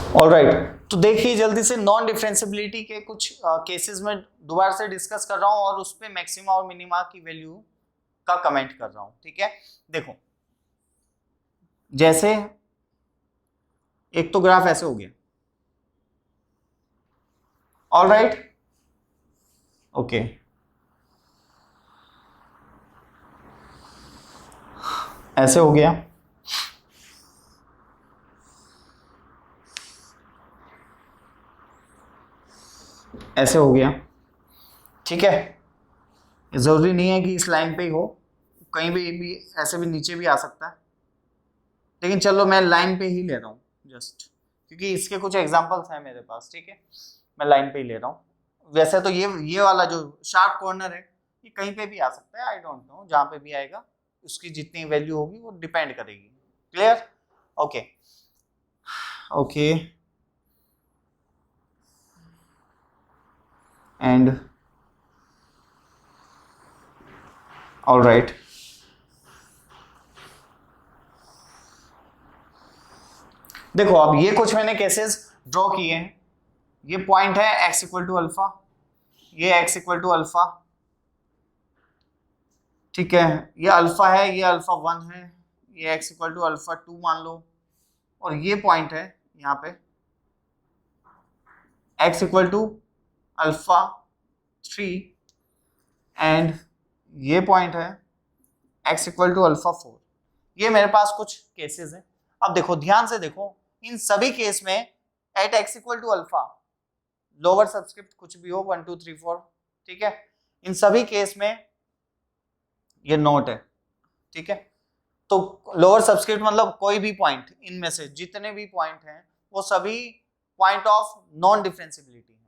Alright, तो देखिए जल्दी से नॉन डिफरेंशिएबिलिटी के कुछ केसेस में दोबारा से डिस्कस कर रहा हूं और उस पे मैक्सिमा और मिनिमा की वैल्यू का कमेंट कर रहा हूं। ठीक है, देखो जैसे एक तो ग्राफ ऐसे हो गया, ऑलराइट, ओके, ऐसे हो गया, ऐसे हो गया। ठीक है, जरूरी नहीं है कि इस लाइन पे ही हो, कहीं भी ऐसे भी नीचे भी आ सकता है, लेकिन चलो मैं लाइन पे ही ले रहा हूँ जस्ट, क्योंकि इसके कुछ एग्जांपल्स हैं मेरे पास। ठीक है, मैं लाइन पे ही ले रहा हूँ। वैसे तो ये वाला जो शार्प कॉर्नर है ये कहीं पे भी आ सकता है, आई डोंट नो, जहाँ पे भी आएगा उसकी जितनी वैल्यू होगी वो डिपेंड करेगी। Clear? Okay okay, and alright, देखो अब ये कुछ मैंने केसेस ड्रॉ किए हैं। ये पॉइंट है x इक्वल टू अल्फा, ये x इक्वल टू अल्फा, ठीक है, ये अल्फा है, ये अल्फा 1 है, ये x इक्वल टू अल्फा 2 मान लो, और ये पॉइंट है यहाँ पे x equal to alpha 3, and ये पॉइंट है x इक्वल टू अल्फा 4। ये मेरे पास कुछ केसेस हैं। अब देखो ध्यान से देखो, इन सभी केस में at x equal to alpha, lower subscript कुछ भी हो 1 2 3 4, ठीक है, इन सभी केस में ये नोट है। ठीक है, तो लोअर सबस्क्रिप्ट मतलब कोई भी पॉइंट, इनमें से जितने भी पॉइंट हैं वो सभी पॉइंट ऑफ नॉन डिफरेंशिएबिलिटी है।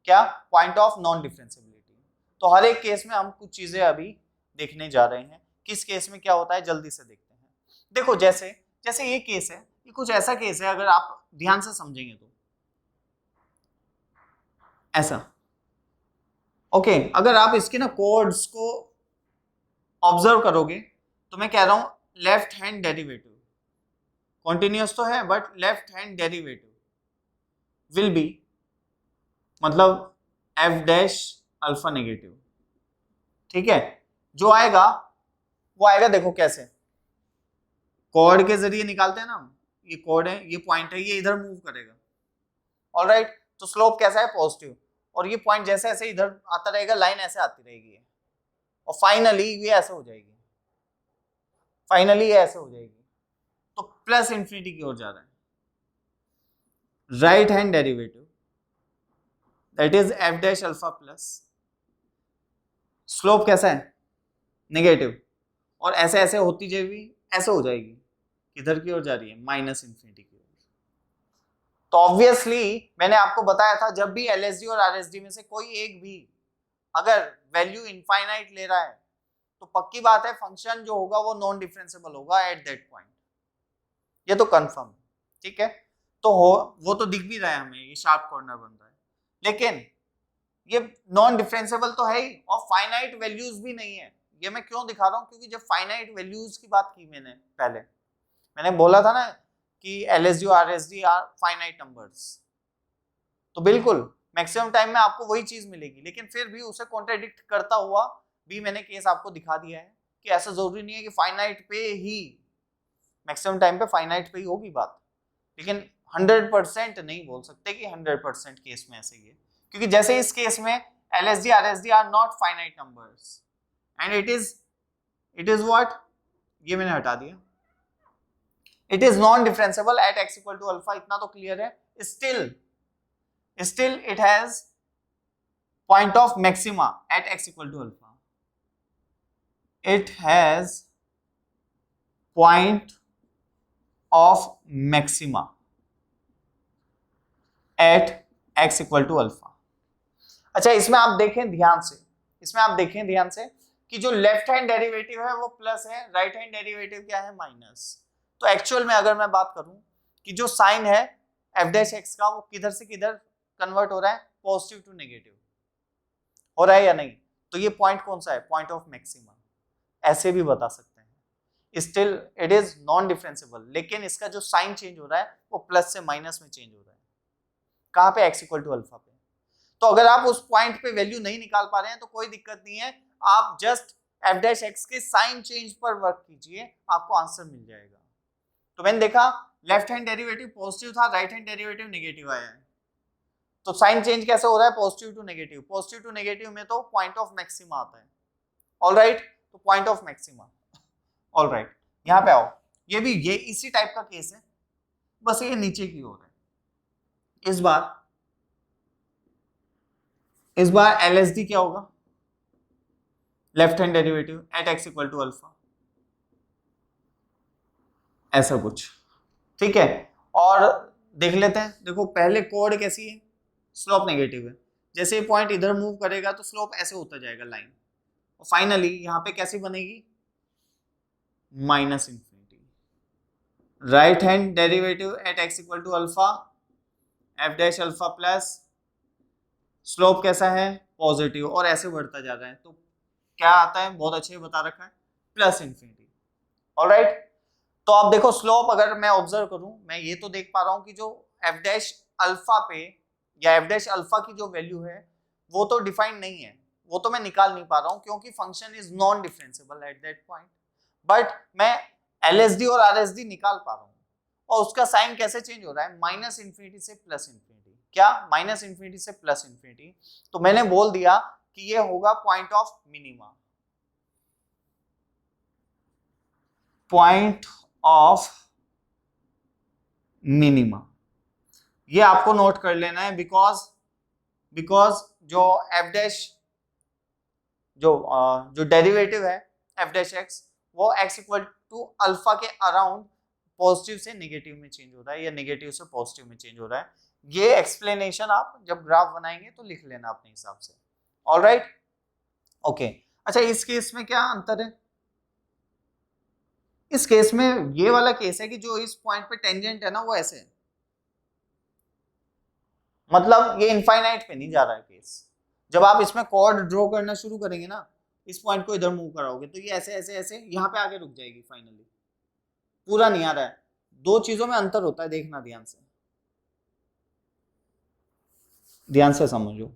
क्या? Point of non differentiability. तो हर एक केस में हम कुछ चीजें अभी देखने जा रहे हैं, किस केस में क्या होता है जल्दी से देखते हैं। देखो जैसे जैसे ये केस है, ये कुछ ऐसा केस है, अगर आप ध्यान से समझेंगे तो ऐसा, ओके, अगर आप इसके ना कोड्स को ऑब्जर्व करोगे तो मैं कह रहा हूं लेफ्ट हैंड डेरिवेटिव कॉन्टिन्यूअस तो है, but left hand derivative will be, मतलब एफ डैश अल्फा नेगेटिव। ठीक है, जो आएगा वो आएगा, देखो कैसे कोड के जरिए निकालते हैं ना हम, ये कोड है, ये पॉइंट है, ये इधर मूव करेगा, ऑलराइट, तो स्लोप कैसा है? पॉजिटिव, और ये पॉइंट जैसे ऐसे इधर आता रहेगा, लाइन ऐसे आती रहेगी, और फाइनली ये ऐसे हो जाएगी, फाइनली ये ऐसे हो जाएगी, तो प्लस इंफिनिटी की ओर जा रहा है। Right hand derivative that is F dash alpha plus, slope कैसा है? नेगेटिव, और ऐसे ऐसे होती जाएगी, ऐसे हो जाएगी, किधर की ओर जा रही है? माइनस इंफिनिटी की ओर। तो ऑब्वियसली मैंने आपको बताया था, जब भी एलएसडी और आरएसडी में से कोई एक भी अगर वैल्यू इनफाइनाइट ले रहा है तो पक्की बात है फंक्शन जो होगा वो नॉन डिफरेंशिएबल होगा एट दैट पॉइंट, ये तो कंफर्म है। ठीक है, तो वो तो दिख भी रहा है हमें, ये शार्प कॉर्नर बन रहा है, लेकिन ये नॉन डिफरेंशिएबल तो है ही, और फाइनाइट वैल्यूज भी नहीं है। ये मैं क्यों दिखा रहा हूँ? क्योंकि जब फाइनाइट वैल्यूज की बात की मैंने बोला था ना कि एलएसडी और आरएसडी आर फाइनाइट नंबर्स, तो बिल्कुल मैक्सिमम टाइम में आपको वही चीज मिलेगी, लेकिन फिर भी उसे कॉन्ट्रडिक्ट करता हुआ भी मैंने केस आपको दिखा दिया है कि ऐसा जरूरी नहीं है कि फाइनाइट पे ही, मैक्सिमम टाइम पे फाइनाइट पे ही होगी बात, लेकिन 100% नहीं बोल सकते कि 100% केस में ऐसे ही है, क्योंकि जैसे इस केस में LSD RSD are not finite numbers, and it is what, ये मैंने हटा दिया, it is non differentiable at x equal to alpha, इतना तो क्लियर है। Still it has point of maxima at x equal to alpha, it has point of maxima at x equal to alpha. अच्छा, इसमें आप देखें ध्यान से कि जो लेफ्ट हैंड डेरिवेटिव है वो प्लस है, राइट हैंड डेरिवेटिव क्या है? माइनस। तो एक्चुअल में अगर मैं बात करूं कि जो साइन है एफ डैश एक्स का, वो किधर से किधर कन्वर्ट हो रहा है? पॉजिटिव टू नेगेटिव हो रहा है या नहीं? तो ये पॉइंट कौन सा है? पॉइंट ऑफ मैक्सिमा, ऐसे भी बता सकते हैं। Still it is non differentiable, लेकिन इसका जो साइन चेंज हो रहा है वो प्लस से माइनस में चेंज हो रहा है। कहाँ पे? x इक्वल टू अल्फा पे। तो अगर आप उस पॉइंट पे वैल्यू नहीं निकाल पा रहे हैं तो कोई दिक्कत नहीं है, आप जस्ट f डैश x के साइन चेंज पर वर्क कीजिए, आपको आंसर मिल जाएगा। तो मैंने देखा लेफ्ट हैंड डेरिवेटिव पॉजिटिव था, राइट हैंड डेरिवेटिव नेगेटिव आया है, तो साइन चेंज कैसे हो रहा है? Positive to negative. Positive to negative में तो पॉइंट ऑफ मैक्सिमा आता है, ऑलराइट, तो पॉइंट ऑफ मैक्सिमा, ऑलराइट, यहाँ पे आओ, ये इसी टाइप का केस है, बस ये नीचे की ओर है। इस बार LSD क्या होगा? Left hand derivative at x equal to alpha, ऐसा कुछ, ठीक है। और देख लेते हैं, देखो पहले कोड कैसी है? स्लोप नेगेटिव है, जैसे ये पॉइंट इधर मूव करेगा तो स्लोप ऐसे होता जाएगा लाइन, और फाइनली यहाँ पे कैसी बनेगी? Minus infinity. Right hand derivative at x equal to alpha, f dash alpha plus slope कैसा है? पॉजिटिव, और ऐसे बढ़ता जा रहा है, तो क्या आता है? बहुत अच्छे बता रखा है, प्लस इंफिनिटी, ऑलराइट। तो आप देखो स्लोप अगर मैं ऑब्जर्व करूं, मैं ये तो देख पा रहा हूं कि जो f डैश अल्फा पे या f डैश अल्फा की जो वैल्यू है वो तो डिफाइंड नहीं है, वो तो मैं निकाल नहीं पा रहा हूं क्योंकि function is non differentiable eight that point, but मैं LSD और RSD निकाल पा रहा हूं, और उसका साइन कैसे चेंज हो रहा है? माइनस इंफिनिटी से प्लस इंफिनिटी। क्या? माइनस इंफिनिटी से प्लस इंफिनिटी। तो मैंने बोल दिया कि ये होगा point of minima, point of minima, ये आपको नोट कर लेना है, बिकॉज जो f डैश जो डेरिवेटिव है f डैश x, वो x इक्वल टू अल्फा के अराउंड पॉजिटिव से नेगेटिव में चेंज हो रहा है या नेगेटिव से पॉजिटिव में चेंज हो रहा है। ये एक्सप्लेनेशन आप जब ग्राफ बनाएंगे तो लिख लेना अपने हिसाब से, ऑलराइट, ओके। अच्छा, इस केस में क्या अंतर है? इस केस में ये वाला केस है कि जो इस पॉइंट पे टेंजेंट है ना वो ऐसे है, मतलब ये इनफाइनाइट पे नहीं जा रहा है केस। जब आप इसमें कॉर्ड ड्रॉ करना शुरू करेंगे ना, इस पॉइंट को इधर मूव कराओगे तो ये ऐसे ऐसे ऐसे यहाँ पे आके रुक जाएगी, फाइनली पूरा नहीं आ रहा है। दो चीजों में अंतर होता है, देखना ध्यान से समझो।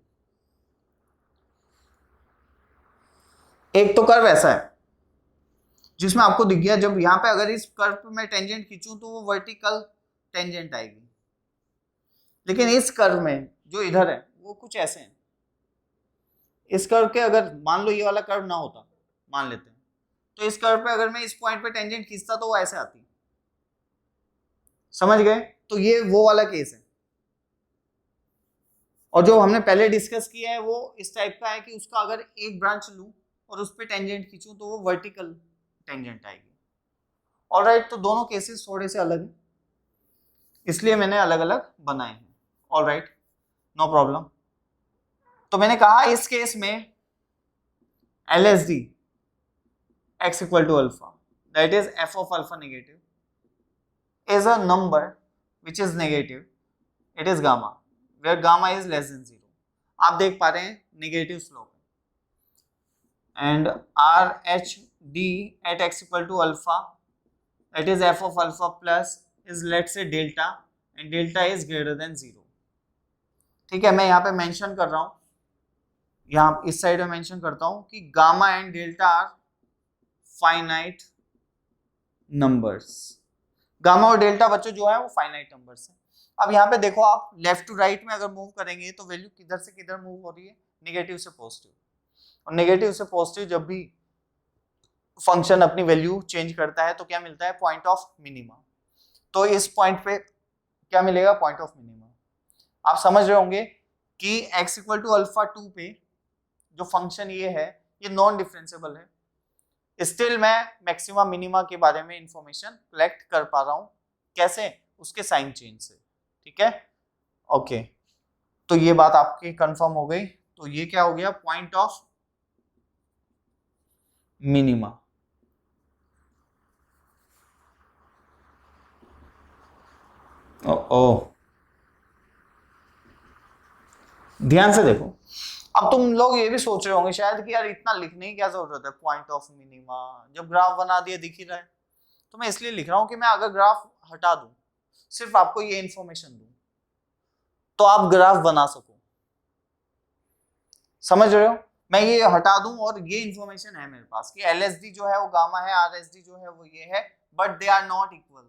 एक तो कर्व ऐसा है जिसमें आपको दिख गया, जब यहाँ पे अगर इस कर्व पे मैं टेंजेंट खींचूं तो वो वर्टिकल टेंजेंट आएगी, लेकिन इस कर्व में जो इधर है वो कुछ ऐसे है। इस कर्व के अगर मान लो ये वाला कर्व ना होता, मान लेते हैं, तो इस कर्व पे अगर मैं इस पॉइंट पे टेंजेंट खींचता तो वो ऐसे आती, समझ गए? तो ये वो वाला केस है। और जो हमने पहले डिस्कस किया है वो इस टाइप का है कि उसका अगर एक ब्रांच लूं और उस पर टेंजेंट खींचूं तो वो वर्टिकल टेंजेंट आएगी, ऑलराइट। तो दोनों केसेस थोड़े से अलग हैं, इसलिए मैंने अलग अलग बनाए हैं, ऑलराइट, नो प्रॉब्लम। तो मैंने कहा इस केस में LSD x equal to alpha, that is f of alpha negative, is a number which is negative, it is gamma, where gamma is less than 0. आप देख पा रहे हैं नेगेटिव स्लोप है, and RHD at x equal to alpha, that is f of alpha plus is let's say delta, and delta is greater than 0. ठीक है, मैं यहाँ पे मेंशन कर रहा हूँ, यहाँ इस साइड में मेंशन करता हूँ कि gamma and delta R finite numbers. Gamma और डेल्टा बच्चों जो है वो फाइनाइट नंबर्स हैं। अब यहाँ पे देखो, आप लेफ्ट टू राइट में अगर मूव करेंगे तो वैल्यू किधर से किधर मूव हो रही है? नेगेटिव से पॉजिटिव, और नेगेटिव से पॉजिटिव जब भी फंक्शन अपनी वैल्यू चेंज करता है तो क्या मिलता है? Point of minima. तो इस पॉइंट पे क्या मिलेगा? Point of minima. आप समझ रहे होंगे कि x इक्वल टू अल्फा 2 पे जो फंक्शन ये है ये नॉन डिफरेंशिएबल है, स्टिल मैं मैक्सिमा मिनिमा के बारे में इंफॉर्मेशन कलेक्ट कर पा रहा हूं। कैसे? उसके साइन चेंज से, ठीक है, ओके। तो ये बात आपकी कंफर्म हो गई। तो ये क्या हो गया? Point of minima. ओ ध्यान से देखो, अब तुम लोग ये भी सोच रहे होंगे शायद कि यार इतना लिखने की क्या जरूरत है, पॉइंट ऑफ मिनिमा, जब ग्राफ बना दिया दिख ही रहा है। तो मैं इसलिए लिख रहा हूं कि मैं अगर ग्राफ हटा दूं, सिर्फ आपको ये इंफॉर्मेशन दूं, तो आप ग्राफ बना सको। समझ रहे हो? मैं ये हटा दूं और ये इंफॉर्मेशन है मेरे पास कि LSD जो है वो गामा है, RSD जो है वो ये है, but they are not equal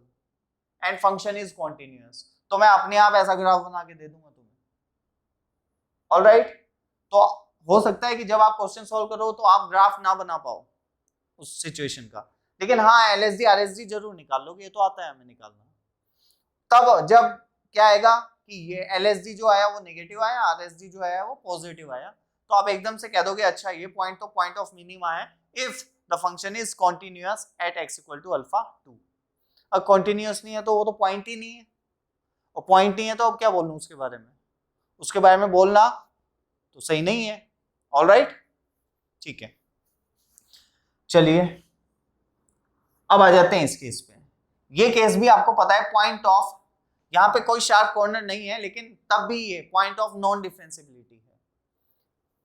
and function is continuous, तो मैं अपने आप ऐसा ग्राफ बना के दे दूंगा तुम्हें। ऑलराइट, तो हो सकता है कि जब आप क्वेश्चन सॉल्व करो तो आप ग्राफ ना बना पाओ उस सिचुएशन का, लेकिन हाँ LSD RSD जरूर निकाल लोगे, ये तो आता है हमें निकालना। तब जब क्या आएगा कि ये LSD जो आया वो नेगेटिव आया, RSD जो आया वो पॉजिटिव आया, तो आप एकदम से कह दोगे अच्छा ये पॉइंट तो पॉइंट ऑफ मिनिमा है if the function is continuous at x equal to alpha 2। अब कॉन्टिन्यूअस नहीं है तो वो तो पॉइंट ही नहीं है, और पॉइंट नहीं है तो अब क्या बोलूं उसके बारे में, उसके बारे में बोलना तो सही नहीं है। ऑलराइट, ठीक है, चलिए अब आ जाते हैं इस केस पे। ये केस भी आपको पता है पॉइंट ऑफ, यहाँ पे कोई शार्प कॉर्नर नहीं है, लेकिन तब भी ये पॉइंट ऑफ नॉन डिफरेंशिएबिलिटी है।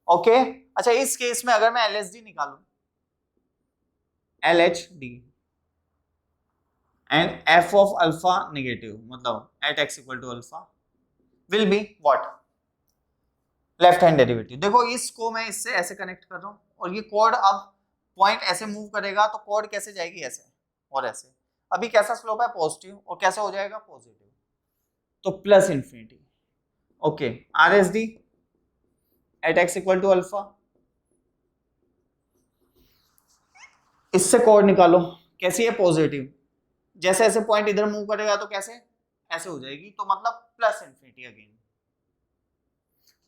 ओके, अच्छा इस केस में अगर मैं LSD निकालूं, LHD and f of alpha negative, मतलब at x equal to alpha will be what, left hand derivative. देखो इसको मैं इससे ऐसे कनेक्ट कर रहा हूं, और ये कोड अब पॉइंट ऐसे मूव करेगा तो कोड कैसे जाएगी, ऐसे और ऐसे। अभी कैसा स्लोप है, पॉजिटिव, और कैसे हो जाएगा पॉजिटिव, तो plus infinity. Okay, RSD at x equal to alpha, इससे कोड निकालो, कैसी है पॉजिटिव, जैसे ऐसे पॉइंट इधर मूव करेगा तो कैसे ऐसे हो जाएगी, तो मतलब प्लस इंफिनिटी अगेन।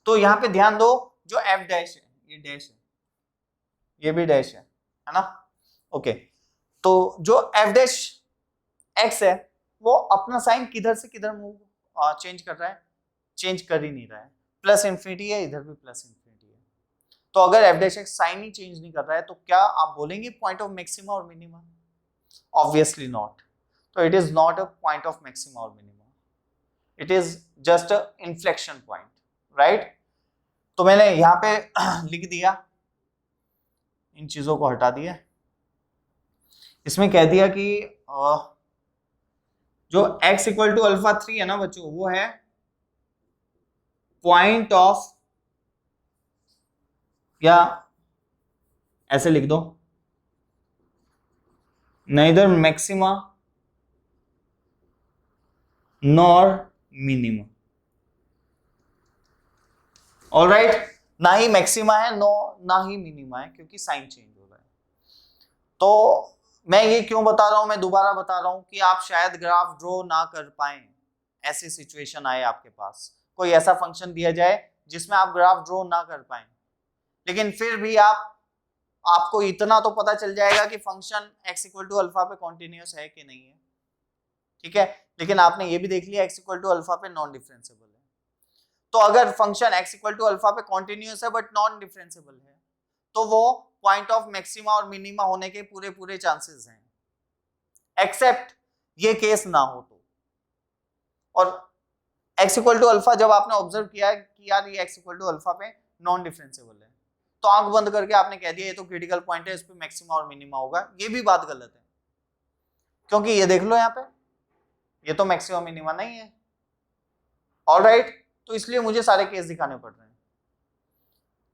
तो यहां पे ध्यान दो, जो f डैश है ये डैश है, ये भी डैश है ना। ओके, तो जो f डैश x है वो अपना साइन किधर से किधर मूव चेंज कर रहा है, चेंज कर ही नहीं रहा है, प्लस इंफिनिटी है, इधर भी प्लस इंफिनिटी है। तो अगर f डैश x साइन ही चेंज नहीं कर रहा है तो क्या आप बोलेंगे पॉइंट ऑफ मैक्सिमा और मिनिमा? Obviously not. तो it is not a point of maxima और minima, it is just a inflection point, right. तो मैंने यहां पे लिख दिया, इन चीजों को हटा दिया, इसमें कह दिया कि जो x इक्वल टू अल्फा 3 है ना बच्चों, वो है पॉइंट ऑफ, या ऐसे लिख दो, neither maxima nor minima. Alright, ना ही मैक्सिमा है ना ही मिनिमा है, क्योंकि साइन चेंज हो रहा है। तो मैं ये क्यों बता रहा हूं, मैं दोबारा बता रहा हूं कि आप शायद ग्राफ ड्रॉ ना कर पाए, ऐसी सिचुएशन आए आपके पास, कोई ऐसा फंक्शन दिया जाए जिसमें आप ग्राफ ड्रॉ ना कर पाए, लेकिन फिर भी आपको इतना तो पता चल जाएगा कि function x equal to alpha पे कॉन्टिन्यूअस है कि नहीं है, ठीक है। लेकिन आपने ये भी देख लिया x इक्वल टू अल्फा पे नॉन डिफरेंशिएबल है। तो अगर function x equal to alpha पे कॉन्टिन्यूअस है बट नॉन डिफरेंशिएबल है, तो वो पॉइंट ऑफ मैक्सिमा और मिनिमा होने के पूरे पूरे चांसेस हैं, एक्सेप्ट ये केस ना हो तो। और x इक्वल टू अल्फा जब आपने ऑब्जर्व किया कि यार ये x इक्वल टू अल्फा पे नॉन डिफरेंशिएबल है, तो आंख बंद करके आपने कह दिया ये तो क्रिटिकल पॉइंट है, इस पे मैक्सिमा और मिनिमा होगा, ये भी बात गलत है, क्योंकि ये देख लो यहाँ पे ये तो मैक्सिमा मिनिमा नहीं है। ऑलराइट, तो इसलिए मुझे सारे केस दिखाने पड़ रहे हैं।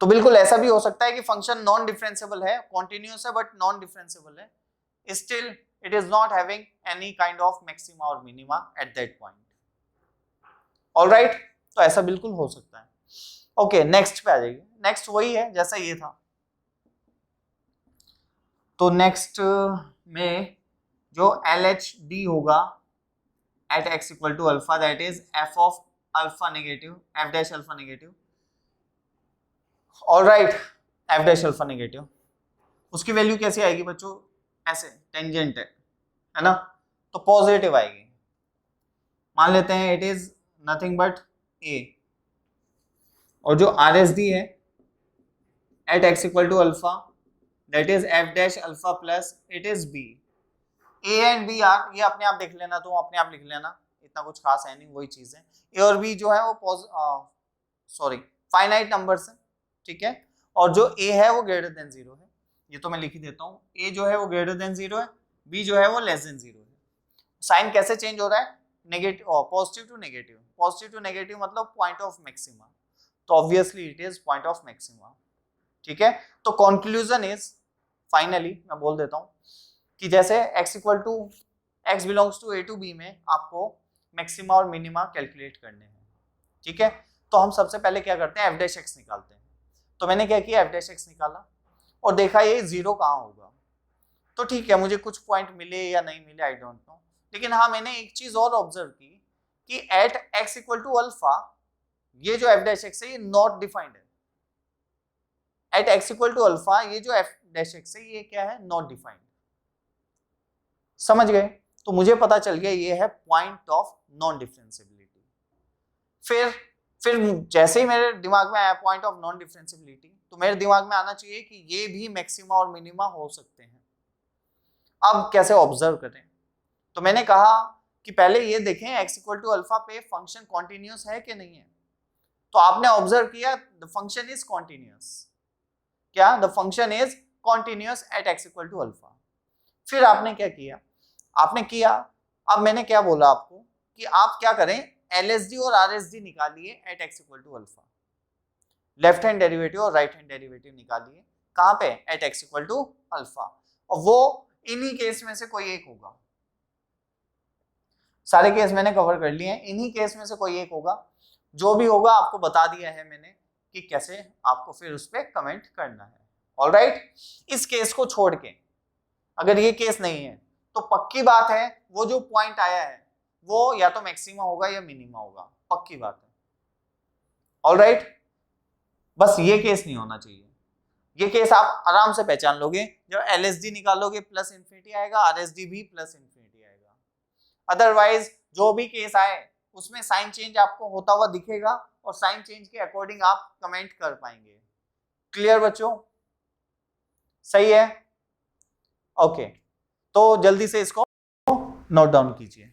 तो बिल्कुल ऐसा भी हो सकता है कि फंक्शन नॉन डिफरेंशिएबल है, कॉन्टिन्यूअस है बट नॉन डिफरेंशिएबल है, still it is not having any kind of maxima और minima at that point. Alright, तो ऐसा बिल्कुल हो सकता है। ओके, नेक्स्ट पे आ जाइए। नेक्स्ट वही है जैसा ये था, तो नेक्स्ट में जो LHD होगा at x equal to alpha, that is f of alpha negative, f dash alpha negative. Alright, f dash alpha negative, उसकी वैल्यू कैसी आएगी बच्चों, ऐसे टेंजेंट है ना, तो पॉजिटिव आएगी। मान लेते हैं it is nothing but a, और जो RSD है at x equal to alpha, that is f dash alpha plus it is b। A and B are, ये अपने आप देख लेना, तो अपने आप लिख लेना, इतना कुछ खास है नहीं, वही चीज है। A और B जो है वो सॉरी फाइनाइट नंबर्स है, ठीक है, और जो A है वो ग्रेटर देन 0 है, ये तो मैं लिख ही देता हूँ। A जो है वो ग्रेटर देन 0 है, b जो है वो लेस देन 0 है। साइन कैसे चेंज हो रहा है, negative positive to negative, positive to negative मतलब पॉइंट ऑफ मैक्सिमा, तो obviously it is point of maxima. ठीक है, तो कंक्लूजन इज, फाइनली मैं बोल देता हूं कि जैसे x equal to x belongs to a to b में आपको मैक्सिमा और मिनिमा कैलकुलेट करने हैं। ठीक है, तो हम सबसे पहले क्या करते हैं, f डैश x निकालते हैं। तो मैंने क्या किया, f डैश x निकाला और देखा ये 0 कहाँ होगा। तो ठीक है, मुझे कुछ पॉइंट मिले या नहीं मिले आई डोंट नो, लेकिन हाँ मैंने एक चीज और ऑब्जर्व की कि at x equal to alpha ये जो f डैश x है ये नॉट डिफाइंड है। At x equal to alpha ये जो f डैश x है ये क्या है, नॉट डिफाइंड। समझ गए, तो मुझे पता चल गया ये है पॉइंट ऑफ नॉन डिफरेंशिएबिलिटी। फिर जैसे ही मेरे दिमाग में आया पॉइंट ऑफ नॉन डिफरेंशिएबिलिटी, तो मेरे दिमाग में आना चाहिए कि ये भी मैक्सिमा और मिनिमा हो सकते हैं। अब कैसे ऑब्जर्व करें, तो मैंने कहा कि पहले ये देखें x इक्वल टू अल्फा पे फंक्शन कॉन्टिन्यूस है कि नहीं है। तो आपने ऑब्जर्व किया द फंक्शन इज कॉन्टिन्यूस, क्या, the function is continuous at x equal to alpha. फिर आपने क्या किया, आपने किया, अब मैंने क्या बोला आपको कि आप क्या करें, LSD और RSD निकालिए at x equal to alpha, left hand derivative और राइट हैंड डेरिवेटिव निकालिए, कहां पे, at x equal to alpha, और वो इन्हीं केस में से कोई एक होगा। सारे केस मैंने कवर कर लिए हैं, इन्हीं केस में से कोई एक होगा। जो भी होगा आपको बता दिया है मैंने कि कैसे आपको फिर उस पर कमेंट करना है। ऑलराइट, इस केस को छोड़ के अगर ये केस नहीं है तो पक्की बात है वो जो पॉइंट आया है वो या तो मैक्सिमा होगा या मिनिमा होगा, पक्की बात है। ऑलराइट, बस ये केस नहीं होना चाहिए। ये केस आप आराम से पहचान लोगे, जब LSD निकालोगे प्लस इन्फिनिटी आएगा, RSD भी प्लस इन्फिनिटी आएगा। अदरवाइज जो भी केस आए उसमें साइन चेंज आपको होता हुआ दिखेगा और साइन चेंज के अकॉर्डिंग आप कमेंट कर पाएंगे। क्लियर बच्चों, सही है, ओके। तो जल्दी से इसको नोट डाउन कीजिए।